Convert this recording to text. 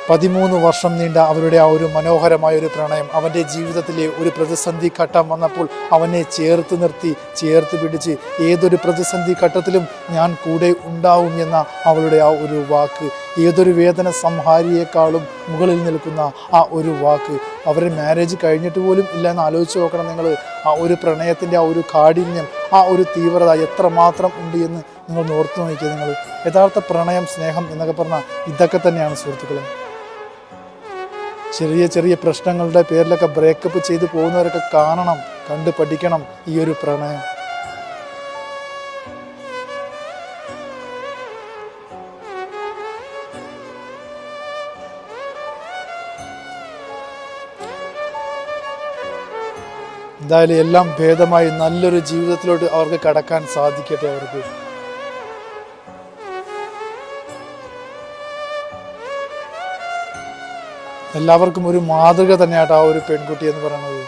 13 വർഷം നീണ്ട അവരുടെ ആ ഒരു മനോഹരമായ ഒരു പ്രണയം, അവൻ്റെ ജീവിതത്തിലെ ഒരു പ്രതിസന്ധി ഘട്ടം വന്നപ്പോൾ അവനെ ചേർത്ത് നിർത്തി, ചേർത്ത് പിടിച്ച് ഏതൊരു പ്രതിസന്ധി ഘട്ടത്തിലും ഞാൻ കൂടെ ഉണ്ടാവും എന്ന അവളുടെ ആ ഒരു വാക്ക്, ഏതൊരു വേദന സംഹാരിയേക്കാളും മുകളിൽ നിൽക്കുന്ന ആ ഒരു വാക്ക്. അവരുടെ മാരേജ് കഴിഞ്ഞിട്ട് പോലും ഇല്ല എന്ന് ആലോചിച്ച് നോക്കണം നിങ്ങൾ. ആ ഒരു പ്രണയത്തിൻ്റെ ആ ഒരു കാഠിന്യം, ആ ഒരു തീവ്രത എത്രമാത്രം ഉണ്ട് എന്ന് നിങ്ങൾ ഓർത്തു നോക്കിയത്. നിങ്ങൾ യഥാർത്ഥ പ്രണയം, സ്നേഹം എന്നൊക്കെ പറഞ്ഞാൽ ഇതൊക്കെ തന്നെയാണ് സുഹൃത്തുക്കളെ. ചെറിയ ചെറിയ പ്രശ്നങ്ങളുടെ പേരിലൊക്കെ ബ്രേക്കപ്പ് ചെയ്ത് പോകുന്നവരൊക്കെ കാണണം, കണ്ട് പഠിക്കണം ഈ ഒരു പ്രണയം. എന്തായാലും എല്ലാം ഭേദമായി നല്ലൊരു ജീവിതത്തിലോട്ട് അവർക്ക് കടക്കാൻ സാധിക്കട്ടെ. അവർക്ക് എല്ലാവർക്കും ഒരു മാതൃക തന്നെയാട്ടോ ആ ഒരു പെൺകുട്ടി എന്ന് പറയുന്നത്.